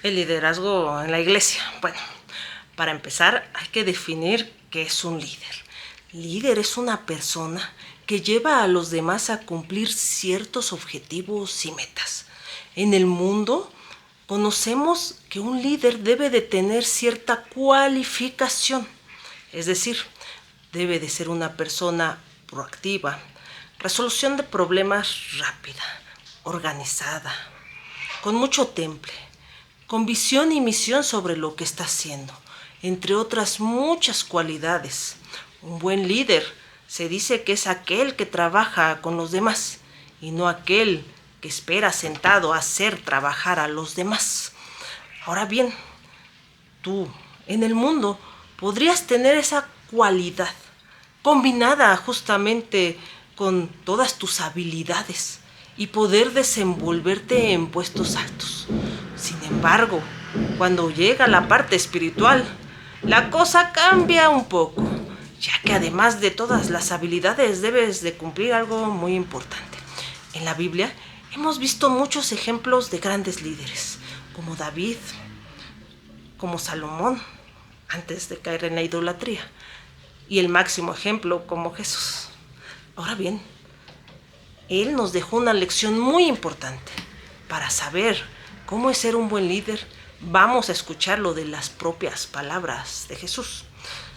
El liderazgo en la iglesia. Bueno, para empezar hay que definir qué es un líder. Líder es una persona que lleva a los demás a cumplir ciertos objetivos y metas. En el mundo conocemos que un líder debe de tener cierta cualificación, es decir, debe de ser una persona proactiva, resolución de problemas rápida, organizada, con mucho temple, con visión y misión sobre lo que está haciendo, entre otras muchas cualidades. Un buen líder se dice que es aquel que trabaja con los demás y no aquel que espera sentado a hacer trabajar a los demás. Ahora bien, tú en el mundo podrías tener esa cualidad combinada justamente con todas tus habilidades y poder desenvolverte en puestos altos. Sin embargo, cuando llega la parte espiritual, la cosa cambia un poco, ya que además de todas las habilidades debes de cumplir algo muy importante. En la Biblia hemos visto muchos ejemplos de grandes líderes, como David, como Salomón, antes de caer en la idolatría, y el máximo ejemplo como Jesús. Ahora bien, Él nos dejó una lección muy importante. Para saber cómo es ser un buen líder, vamos a escucharlo de las propias palabras de Jesús.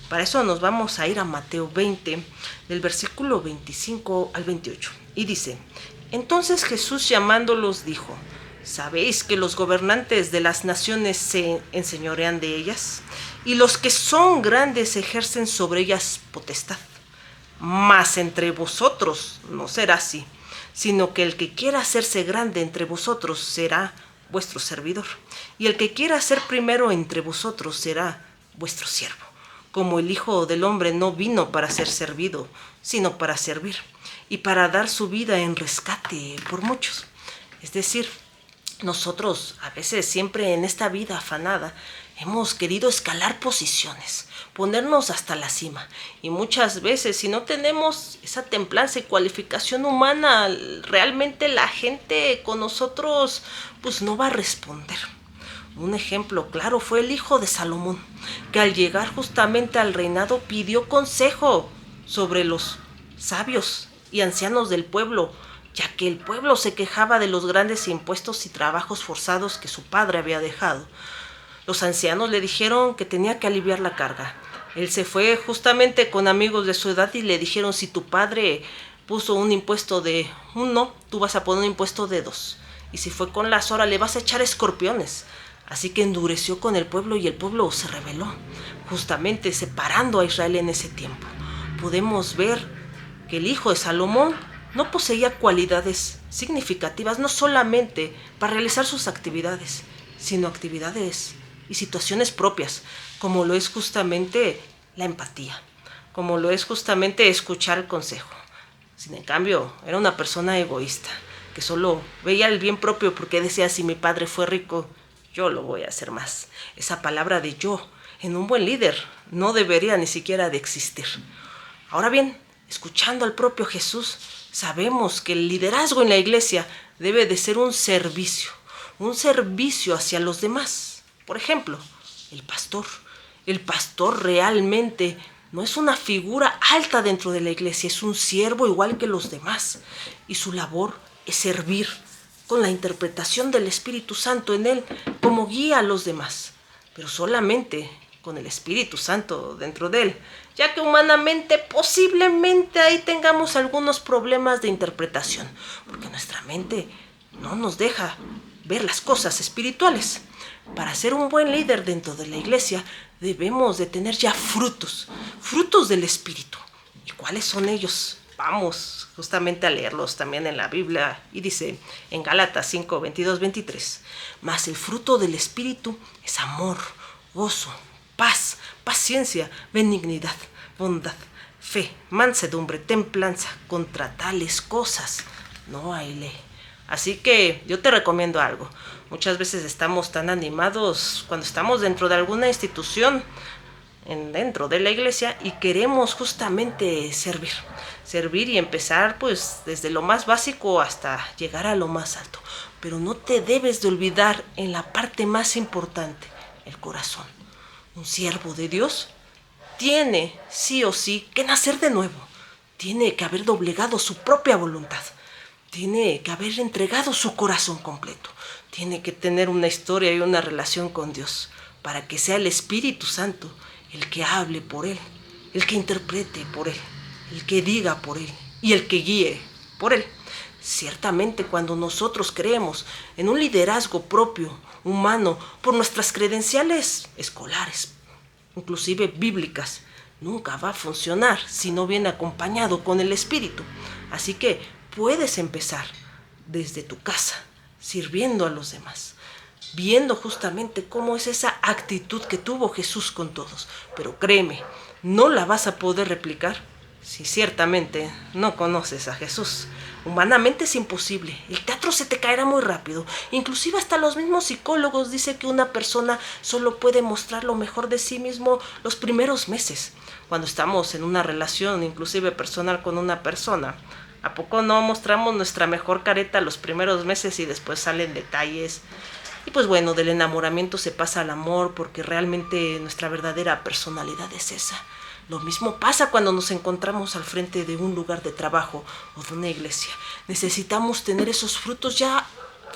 Para eso nos vamos a ir a Mateo 20, del versículo 25 al 28. Y dice: entonces Jesús llamándolos dijo: ¿sabéis que los gobernantes de las naciones se enseñorean de ellas? Y los que son grandes ejercen sobre ellas potestad. Mas entre vosotros no será así, sino que el que quiera hacerse grande entre vosotros será vuestro servidor, y el que quiera ser primero entre vosotros será vuestro siervo. Como el Hijo del Hombre no vino para ser servido, sino para servir, y para dar su vida en rescate por muchos. Es decir, nosotros a veces siempre en esta vida afanada hemos querido escalar posiciones, ponernos hasta la cima, y muchas veces si no tenemos esa templanza y cualificación humana, realmente la gente con nosotros pues no va a responder. Un ejemplo claro fue el hijo de Salomón, que al llegar justamente al reinado pidió consejo sobre los sabios y ancianos del pueblo, ya que el pueblo se quejaba de los grandes impuestos y trabajos forzados que su padre había dejado. Los ancianos le dijeron que tenía que aliviar la carga. Él se fue justamente con amigos de su edad y le dijeron: si tu padre puso un impuesto de 1, tú vas a poner un impuesto de 2. Y si fue con las horas, le vas a echar escorpiones. Así que endureció con el pueblo y el pueblo se rebeló, justamente separando a Israel en ese tiempo. Podemos ver que el hijo de Salomón no poseía cualidades significativas, no solamente para realizar sus actividades, sino actividades y situaciones propias, como lo es justamente la empatía, como lo es justamente escuchar el consejo. Sin en cambio, era una persona egoísta, que solo veía el bien propio porque decía: si mi padre fue rico, yo lo voy a hacer más. Esa palabra de yo en un buen líder no debería ni siquiera de existir. Ahora bien, escuchando al propio Jesús, sabemos que el liderazgo en la iglesia debe de ser un servicio hacia los demás. Por ejemplo, el pastor. El pastor realmente no es una figura alta dentro de la iglesia, es un siervo igual que los demás. Y su labor es servir con la interpretación del Espíritu Santo en él como guía a los demás, pero solamente con el Espíritu Santo dentro de él, ya que humanamente posiblemente ahí tengamos algunos problemas de interpretación, porque nuestra mente no nos deja ver las cosas espirituales. Para ser un buen líder dentro de la iglesia debemos de tener ya frutos del Espíritu. ¿Y cuáles son ellos? Vamos justamente a leerlos también en la Biblia, y dice en Gálatas 5, 22, 23: mas el fruto del Espíritu es amor, gozo, paz, paciencia, benignidad, bondad, fe, mansedumbre, templanza. Contra tales cosas no hay ley. Así que yo te recomiendo algo. Muchas veces estamos tan animados cuando estamos dentro de alguna institución, dentro de la iglesia, y queremos justamente servir y empezar pues desde lo más básico hasta llegar a lo más alto. pero no te debes de olvidar en la parte más importante, el corazón. Un siervo de Dios tiene, sí o sí, que nacer de nuevo. Tiene que haber doblegado su propia voluntad. Tiene que haber entregado su corazón completo. Tiene que tener una historia y una relación con Dios para que sea el Espíritu Santo el que hable por él, el que interprete por él, el que diga por él y el que guíe por él. Ciertamente, cuando nosotros creemos en un liderazgo propio, humano, por nuestras credenciales escolares, inclusive bíblicas, nunca va a funcionar si no viene acompañado con el Espíritu. Así que puedes empezar desde tu casa, sirviendo a los demás, viendo justamente cómo es esa actitud que tuvo Jesús con todos. Pero créeme, no la vas a poder replicar si ciertamente no conoces a Jesús. Humanamente es imposible, el teatro se te caerá muy rápido. Inclusive hasta los mismos psicólogos dicen que una persona solo puede mostrar lo mejor de sí mismo los primeros meses. Cuando estamos en una relación, inclusive personal con una persona, ¿a poco no mostramos nuestra mejor careta los primeros meses y después salen detalles? Y pues bueno, del enamoramiento se pasa al amor porque realmente nuestra verdadera personalidad es esa. Lo mismo pasa cuando nos encontramos al frente de un lugar de trabajo o de una iglesia. Necesitamos tener esos frutos ya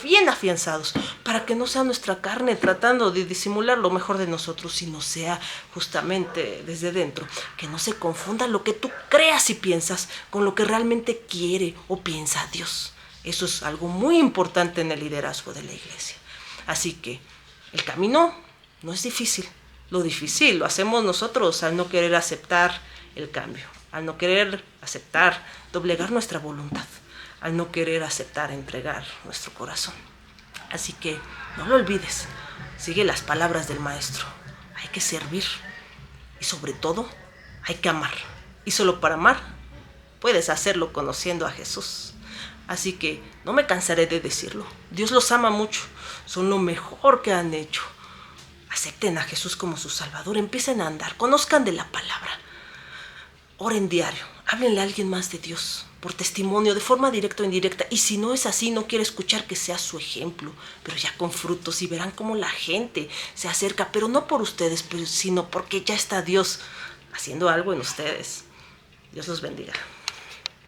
bien afianzados para que no sea nuestra carne tratando de disimular lo mejor de nosotros, sino sea justamente desde dentro. Que no se confunda lo que tú creas y piensas con lo que realmente quiere o piensa Dios. Eso es algo muy importante en el liderazgo de la iglesia. Así que el camino no es difícil. Lo difícil lo hacemos nosotros al no querer aceptar el cambio, al no querer aceptar, doblegar nuestra voluntad, al no querer aceptar, entregar nuestro corazón. Así que no lo olvides, sigue las palabras del maestro. Hay que servir y sobre todo hay que amar. Y solo para amar puedes hacerlo conociendo a Jesús. Así que no me cansaré de decirlo. Dios los ama mucho, son lo mejor que han hecho. Acepten a Jesús como su Salvador, empiecen a andar, conozcan de la palabra. Oren diario, háblenle a alguien más de Dios, por testimonio, de forma directa o indirecta. Y si no es así, no quiere escuchar, que sea su ejemplo, pero ya con frutos, y verán cómo la gente se acerca, pero no por ustedes, sino porque ya está Dios haciendo algo en ustedes. Dios los bendiga.